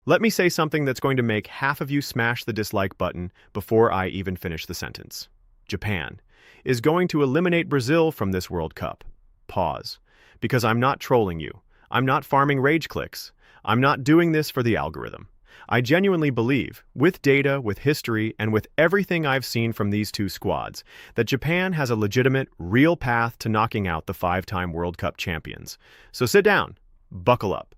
Let me say something that's going to make half of you smash the dislike button before I even finish the sentence. Japan is going to eliminate Brazil from this World Cup. Pause. Because I'm not trolling you. I'm not farming rage clicks. I'm not doing this for the algorithm. I genuinely believe, with data, with history, and with everything I've seen from these two squads, that Japan has a legitimate, real path to knocking out the five-time World Cup champions. So sit down, buckle up,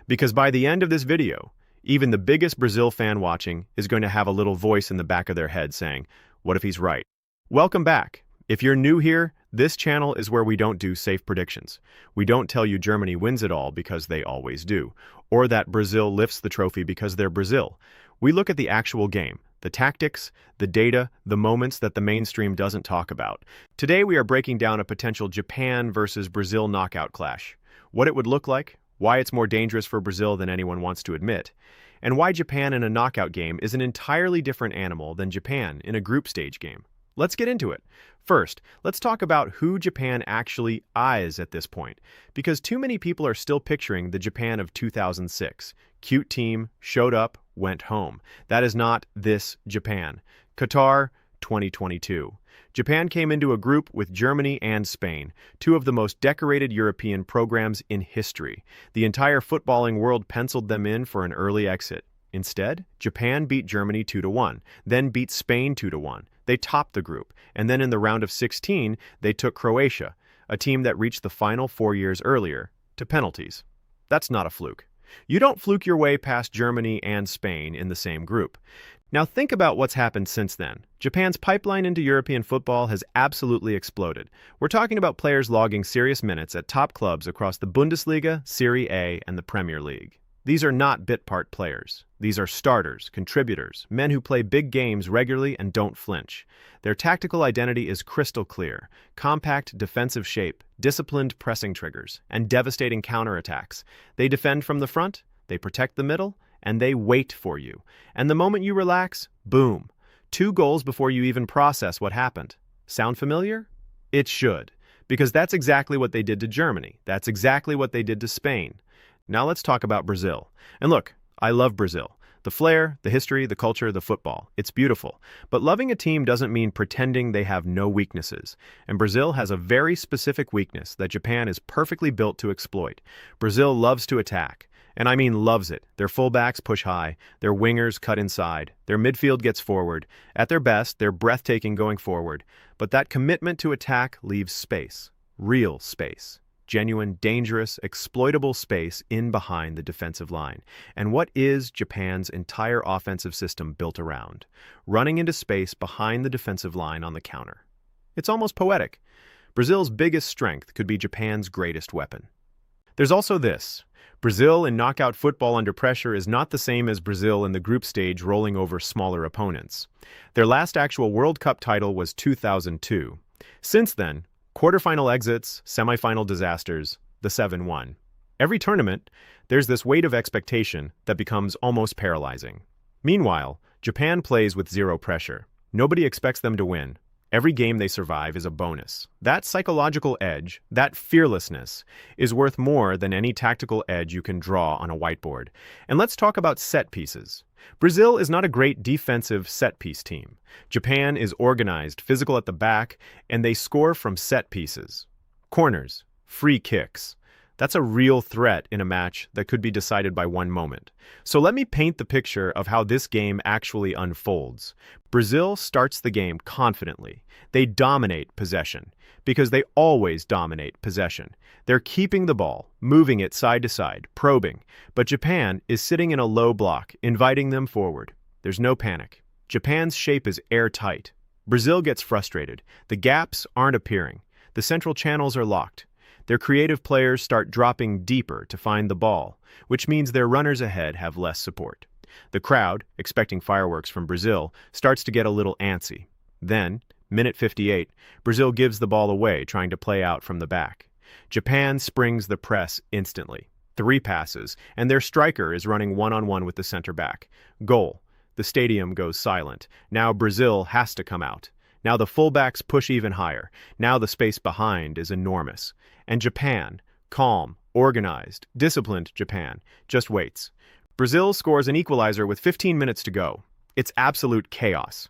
because by the end of this video, even the biggest Brazil fan watching is going to have a little voice in the back of their head saying, what if he's right? Welcome back. If you're new here, this channel is where we don't do safe predictions. We don't tell you Germany wins it all because they always do, or that Brazil lifts the trophy because they're Brazil. We look at the actual game, the tactics, the data, the moments that the mainstream doesn't talk about. Today we are breaking down a potential Japan versus Brazil knockout clash, what it would look like, why it's more dangerous for Brazil than anyone wants to admit, and why Japan in a knockout game is an entirely different animal than Japan in a group stage game. Let's get into it. First, let's talk about who Japan actually is at this point, because too many people are still picturing the Japan of 2006. Cute team, showed up, went home. That is not this Japan. Qatar, 2022. Japan came into a group with Germany and Spain, two of the most decorated European programs in history. The entire footballing world penciled them in for an early exit. Instead, Japan beat Germany 2-1, then beat Spain 2-1. They topped the group, and then in the round of 16, they took Croatia, a team that reached the final 4 years earlier, to penalties. That's not a fluke. You don't fluke your way past Germany and Spain in the same group. Now think about what's happened since then. Japan's pipeline into European football has absolutely exploded. We're talking about players logging serious minutes at top clubs across the Bundesliga, Serie A, and the Premier League. These are not bit part players. These are starters, contributors, men who play big games regularly and don't flinch. Their tactical identity is crystal clear: compact defensive shape, disciplined pressing triggers, and devastating counterattacks. They defend from the front, they protect the middle, and they wait for you. And the moment you relax, boom, 2 goals before you even process what happened. Sound familiar? It should, because that's exactly what they did to Germany. That's exactly what they did to Spain. Now let's talk about Brazil. And look, I love Brazil. The flair, the history, the culture, the football. It's beautiful. But loving a team doesn't mean pretending they have no weaknesses. And Brazil has a very specific weakness that Japan is perfectly built to exploit. Brazil loves to attack. And I mean loves it. Their fullbacks push high, their wingers cut inside, their midfield gets forward. At their best, they're breathtaking going forward. But that commitment to attack leaves space. Real space. Genuine, dangerous, exploitable space in behind the defensive line. And what is Japan's entire offensive system built around? Running into space behind the defensive line on the counter. It's almost poetic. Brazil's biggest strength could be Japan's greatest weapon. There's also this. Brazil in knockout football under pressure is not the same as Brazil in the group stage rolling over smaller opponents. Their last actual World Cup title was 2002. Since then, quarterfinal exits, semifinal disasters, the 7-1. Every tournament, there's this weight of expectation that becomes almost paralyzing. Meanwhile, Japan plays with zero pressure. Nobody expects them to win. Every game they survive is a bonus. That psychological edge, that fearlessness, is worth more than any tactical edge you can draw on a whiteboard. And let's talk about set pieces. Brazil is not a great defensive set-piece team. Japan is organized, physical at the back, and they score from set pieces. Corners, free kicks. That's a real threat in a match that could be decided by one moment. So let me paint the picture of how this game actually unfolds. Brazil starts the game confidently. They dominate possession, because they always dominate possession. They're keeping the ball, moving it side to side, probing. But Japan is sitting in a low block, inviting them forward. There's no panic. Japan's shape is airtight. Brazil gets frustrated. The gaps aren't appearing. The central channels are locked. Their creative players start dropping deeper to find the ball, which means their runners ahead have less support. The crowd, expecting fireworks from Brazil, starts to get a little antsy. Then, minute 58, Brazil gives the ball away, trying to play out from the back. Japan springs the press instantly. 3 passes, and their striker is running one-on-one with the center back. Goal. The stadium goes silent. Now Brazil has to come out. Now the fullbacks push even higher. Now the space behind is enormous. And Japan, calm, organized, disciplined Japan, just waits. Brazil scores an equalizer with 15 minutes to go. It's absolute chaos.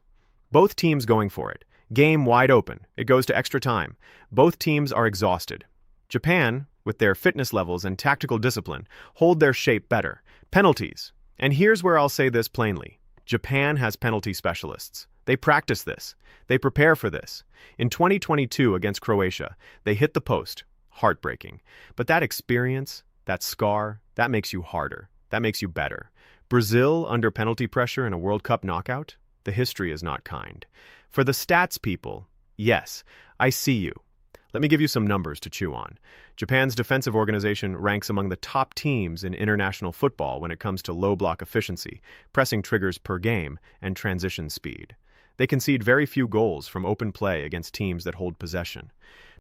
Both teams going for it. Game wide open. It goes to extra time. Both teams are exhausted. Japan, with their fitness levels and tactical discipline, hold their shape better. Penalties. And here's where I'll say this plainly. Japan has penalty specialists. They practice this. They prepare for this. In 2022 against Croatia, they hit the post. Heartbreaking. But that experience, that scar, that makes you harder. That makes you better. Brazil under penalty pressure in a World Cup knockout? The history is not kind. For the stats people, yes, I see you. Let me give you some numbers to chew on. Japan's defensive organization ranks among the top teams in international football when it comes to low block efficiency, pressing triggers per game, and transition speed. They concede very few goals from open play against teams that hold possession.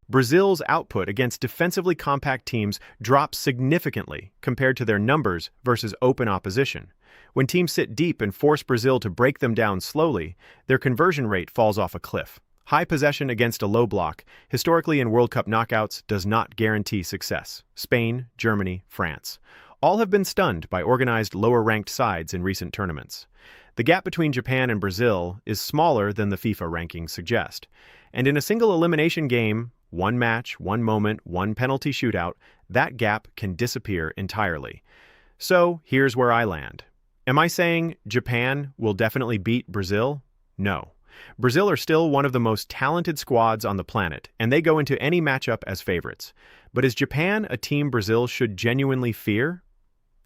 Brazil's output against defensively compact teams drops significantly compared to their numbers versus open opposition. When teams sit deep and force Brazil to break them down slowly, their conversion rate falls off a cliff. High possession against a low block, historically in World Cup knockouts, does not guarantee success. Spain, Germany, France. All have been stunned by organized lower-ranked sides in recent tournaments. The gap between Japan and Brazil is smaller than the FIFA rankings suggest. And in a single elimination game, one match, one moment, one penalty shootout, that gap can disappear entirely. So here's where I land. Am I saying Japan will definitely beat Brazil? No. Brazil are still one of the most talented squads on the planet, and they go into any matchup as favorites. But is Japan a team Brazil should genuinely fear?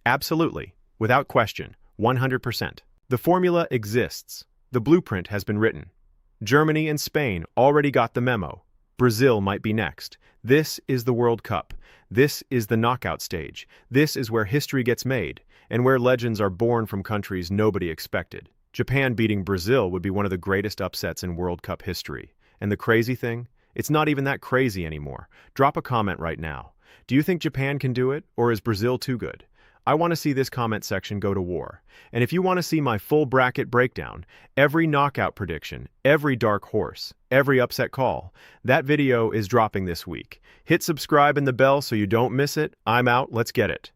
Absolutely. Without question. 100%. The formula exists. The blueprint has been written. Germany and Spain already got the memo. Brazil might be next. This is the World Cup. This is the knockout stage. This is where history gets made, and where legends are born from countries nobody expected. Japan beating Brazil would be one of the greatest upsets in World Cup history. And the crazy thing? It's not even that crazy anymore. Drop a comment right now. Do you think Japan can do it, or is Brazil too good? I want to see this comment section go to war. And if you want to see my full bracket breakdown, every knockout prediction, every dark horse, every upset call, that video is dropping this week. Hit subscribe and the bell so you don't miss it. I'm out. Let's get it.